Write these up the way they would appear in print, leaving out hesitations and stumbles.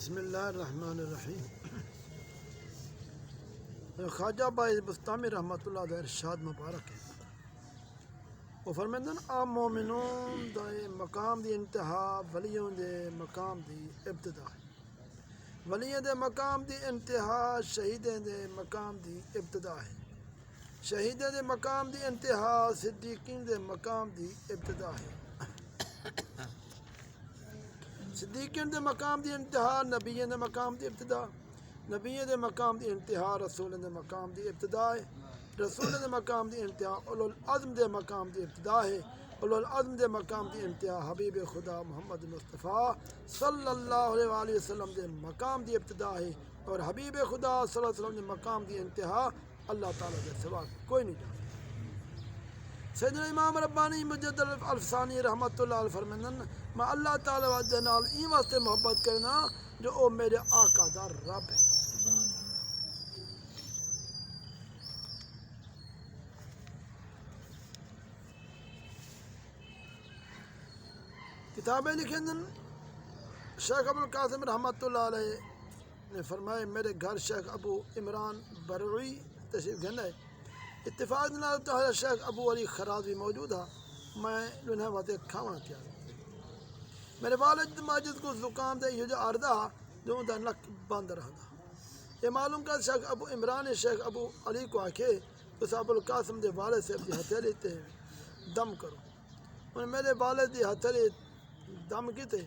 بسم اللہ الرحمن الرحیم۔ خواجہ بائی بستامی رحمۃ اللہ علیہ ارشاد مبارک ہے، وہ فرمائیں آ مومنون دے مقام دی انتہا ولیوں دے مقام دی ابتدا ہے، ولیوں دے مقام دی انتہا شہیدیں دے مقام دی ابتدا ہے، شہیدیں دے مقام دی انتہا صدیقین دے مقام دی ابتدا ہے، صدیقین دے مقام دی انتہا نبیین دے مقام دی ابتدا، نبیین دے مقام دی انتہا رسولین دے مقام دی ابتدا ہے، رسولین دے مقام دی انتہا اولو العزم دے مقام دی ابتدا ہے، اولو العزم دے مقام دی انتہا حبیب خدا محمد مصطفیٰ صلی اللہ علیہ وآلہ وسلم دے مقام دی ابتدا ہے، اور حبیب خدا صلی اللہ علیہ وسلم دے مقام دی انتہا اللہ تعالیٰ کے سوا کوئی نہیں جا سکتا۔ سیدنا امام ربانی مجد الفسانی رحمۃ اللہ علیہ فرمائن میں اللہ تعالیٰ دے نال این واسطے محبت کرنا جو او میرے آقا دا رب ہے۔ کتابیں لکھیں شیخ ابو القاسم رحمۃ اللہ علیہ نے فرمائے میرے گھر شیخ ابو عمران بروی تشریف گھنے اتفاق نال شیخ ابو علی خرازی موجود ہے، میں انہیں وقت کھانا تیار میرے والد ماجد کو زکام دے یہ عرضہ جو دا نک بند رہا، یہ معلوم کر شیخ ابو عمران شیخ ابو علی کو آکھے اس ابو القاسم دے والد سے اپنی ہتھیلی تے دم کرو، انہیں میرے والد دی ہتھیلی دم کی تے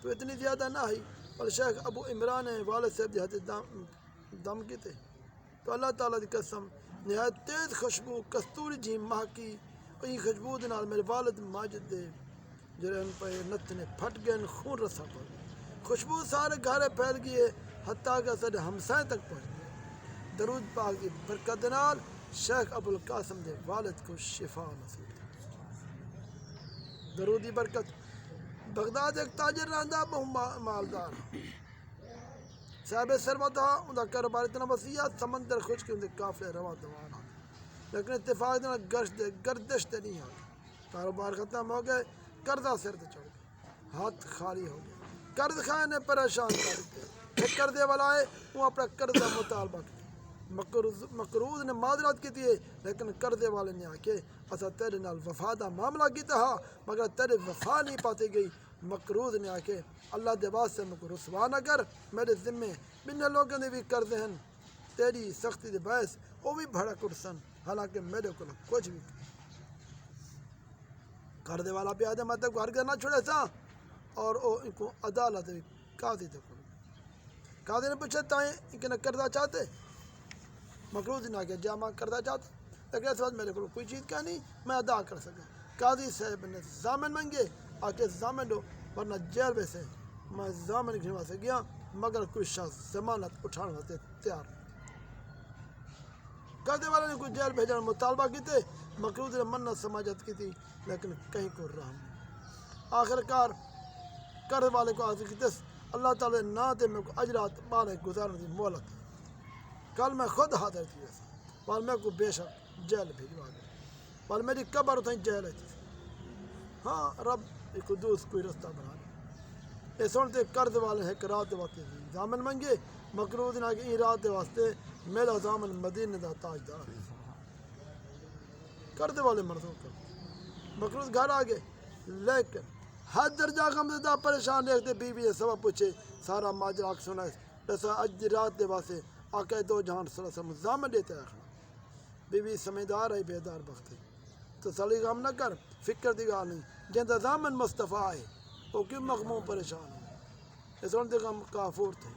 تو اتنی زیادہ نہ آئی، پر شیخ ابو عمران والد سے اپنی ہتھیلی دم کی تے تو اللہ تعالیٰ دی قسم نہایت تیز خوشبو کستوری جی مہکی، اور یہ خوشبو دے نال میرے والد ماجد دے جڑے ان پہ نتنے پھٹ گئے، خون رسا پڑ گیا، خوشبو سارے گھر پھیل گئی حتیٰ کہ سارے ہمسائیں تک پہنچ گئے۔ درود پاک کی برکت دے نال شیخ ابو القاسم دے والد کو شفا نصیب تھی۔ درود دی برکت۔ بغداد ایک تاجر رہندا بہت مالدار صاحب ثروت تھا، ان کا کاروبار اتنا وسیع سمندر خشک ان کے قافلے رواں دوان آتے، لیکن اتفاق دے گردش تے نہیں آتی، کاروبار ختم ہو گئے، قرضہ سر تے چڑھ گیا، ہاتھ خالی ہو گیا، قرض خواہ نے پریشان کر دیتے، ایک قرضے والا ہے وہ اپنا قرضہ مطالبہ کیا، مقروض نے معذرت کی تھی لیکن قرضے والے نے آکے اسا تیرے نال وفا دا معاملہ کیتا ہا مگر تیرے وفا نہیں پاتی گئی، مقروض نے آکے اللہ دے واسطے مجھ کو رسوا نہ کر، میرے ذمے بن لوگوں نے بھی قرضے ہیں، تیری سختی دے باعث وہ بھی بھڑک اٹھسن، حالانکہ میرے کو کچھ بھی قرضے والا بھی آدھے مطلب کو ہرگز نہ چھوڑے سا، اور وہ ان کو عدالت قاضی تک قاضی نے پوچھا تائیں ان کے قرضہ چاہتے، مقروض نے آگے جامع قرضہ چاہتے، لیکن اس وقت میرے کو کوئی چیز کیا نہیں میں ادا کر سکا، قاضی صاحب نے ضامن منگے آکے ضامن دو ورنہ جیل میں سے میں ضامن گھنوا سے گیا مگر کوئی شخص ضمانت اٹھانے واسطے تیار نہیں، قرضے والے نے کوئی جیل بھیجنے مطالبہ کی تھے، مقروض نے منت سماجت کی تھی لیکن کہیں کو رحم نہیں، آخر کار قرض والے کو حاضر کی تس اللہ تعالیٰ نہ دے میں کو اجرات بارے گزارنے دی مہلت، کل میں خود حاضر تھی ایسا پر میں کو بے شک جیل بھیجوا دے پر میری قبر اتنی جیل ہے تھی، ہاں رب قدوس کوئی رستہ بنا لے، یہ سنتے قرض والے ہیں کہ رات واسطے ضامن منگے، مقروض نہ کہ این رات واسطے میرا ضامن مدینے دا تاجدار ہے، قرض والے مردوں کر مقروض گھر آ گئے، لیکن ہر درجہ غمزدہ پریشان دیکھتے بیوی نے سبب پوچھے سارا ماجرا سنا جیسا اج رات دے واسطے آقا دو جہان صلی اللہ علیہ وسلم ضامن دیتے آخر بیوی سمجھدار ہے بیدار بخت ہے تسلی غم نہ کر فکر دی گال نہیں جن دا ضامن مصطفیٰ ہے وہ کیوں مغموم پریشان ہے، اس ان دے غم کافور تھے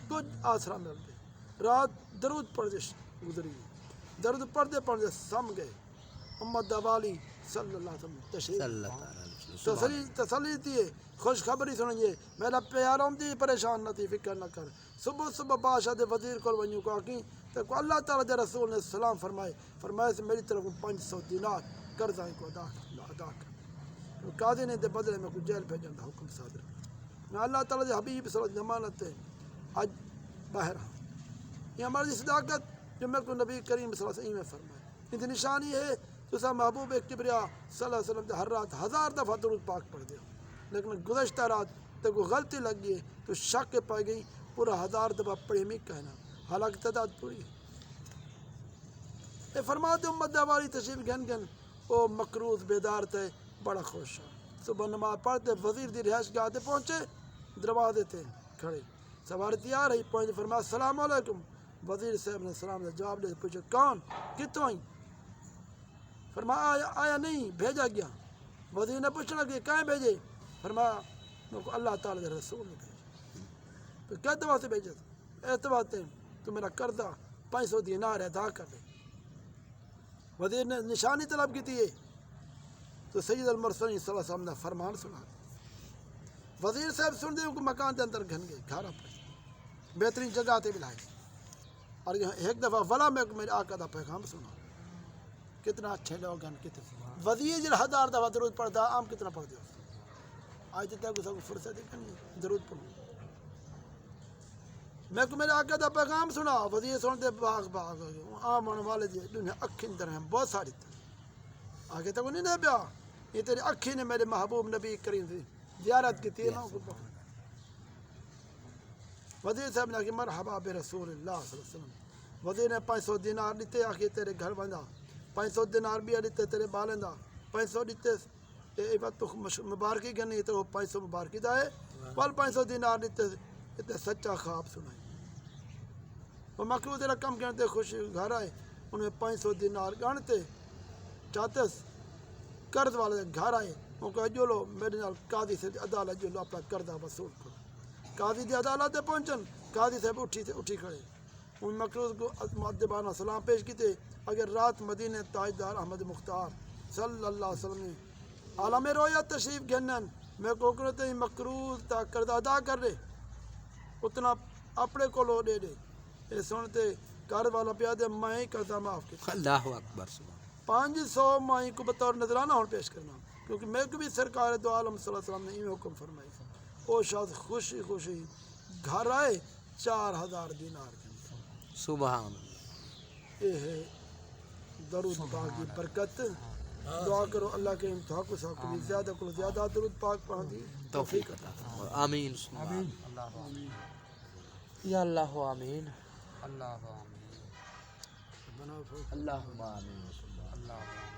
کچھ آسرا مل گئے، رات درود پردش گزری، درود پردے پردے سم گئے، امت دوالی صلی اللہ علیہ وسلم تشریف تسلی تھی خوشخبری سنیے میرا پیاروں دی پریشان نہ تھی فکر نہ کر، صبح صبح بادشاہ دے وزیر کو ونیو کو آکی تو اللہ تعالیٰ دے رسول نے سلام فرمائے سے میری طرف 500 دینار قرضہ کو ادا کر، قاضی نے دے بدلے میں کو جیل بھیجن دا حکم صادر کیا، میں اللہ تعالیٰ دے حبیب صلی اللہ علیہ وسلم ضمانت ہے آج باہر ہوں، یہ ہماری صداقت جو میں کو نبی کریم صلی اللہ علیہ وسلم فرمائے، ان کی نشانی ہے تو سا محبوب کبریا صلی اللہ علیہ وسلم ہر رات 1000 دفعہ درود پاک پڑھ دیا، لیکن گزشتہ رات تو کوئی غلطی لگ گئی تو شک پا گئی پورا 1000 دفعہ پڑھی میں کہنا حالانکہ تعداد پوری ہے. یہ فرماتے امت والی تشریف گن گن وہ مقروض بیدار تھے بڑا خوش ہے. صبح نماز پڑھتے وزیر دی رہائش گاہ تے پہنچے دروازے تے کھڑے سواری تیار ہے پہنچے فرمایا السلام علیکم. وزیر صاحب نے سلام کا جواب دے پوچھے کون کتوں آئی؟ فرمایا آیا نہیں بھیجا گیا. وزیر نے پوچھنا کہ کہیں بھیجے؟ فرمایا اللہ تعالیٰ کے رسول نے بھیجا. تو کیا اعتبار سے بھیجا تھا؟ اعتبار سے تو میرا قرضہ 500 دینار ادا کر دے. وزیر نے نشانی طلب کی تھی تو سید المرسلین صلی اللہ علیہ وسلم نے فرمان سنا. وزیر صاحب سن دے کو مکان کے اندر گھن گئے گھر اپنے بہترین جگہ تے بلائے اور ایک دفعہ ولا میں میرے آقا دا پیغام سنا. کتنا اچھے لوگ ہیں کتنے وزیر جن 1000 دفعہ درود پڑھتا عام کتنا پڑھ دیا آج تک کو سب فرصت نہیں درود پڑھوں. میں کو میرے آقا دا پیغام سنا. وزیر سنتے باغ باغ عام آنے والے جی دنیا اکھی اندر ہیں بہت ساری آگے تک نہیں پیا. یہ تیری اکھی نے میرے محبوب نبی کریم سے زیارت کی تھی. وزیر صاحب نے کہا مرحبا برسول اللہ صلی اللہ علیہ وسلم. وزیر نے 500 دینار دیتے آخر تیرے گھر بندہ 500 دینار بھی دیتے تیرے بالندہ 500 دیتے یہ بات تو مبارکی کرنی تو 500 مبارکی دا ہے پل 500 دینار دیتے اتنے سچا خواب سنائی. وہ مقروض رقم گنتے خوشی گھر آئے انہیں 500 دینار گنتے چاہتے قرض والے گھر آئے وہ کہا جو لو میرے نال قاضی سے عدالت جو لو اپنا قرضہ وصول کرو. قاضی دی عدالت پہنچن قاضی صاحب اٹھی کھڑے ان مقروض کو مؤدبانہ سلام پیش کیتے. اگر رات مدینہ تاجدار احمد مختار صلی اللہ علیہ وسلم نے عالم رویا تشریف گنن میں کو کرتے مقروض تا قرض ادا کر دے اتنا اپنے کو لو دے دے. یہ سنتے قرض والا پیا دے میں قرضہ معاف کیا. اللہ اکبر 500 مائی کو بطور نذرانہ ہون پیش کرنا کیونکہ میں کو بھی سرکار دو عالم صلی اللہ علیہ وسلم نے یہ حکم فرمائی. او شاید خوشی خوشی گھر آئے 4000 دینار کے سبحان اللہ. یہ ہے درود پاک کی برکت. دعا کرو اللہ کے انتہا کو ساکو بھی زیادہ کو زیادہ درود پاک پڑھا دی توفیق عطا فرمائے. آمین آمین یا اللہ آمین اللہ آمین اللہم آمین. اللہ آمین.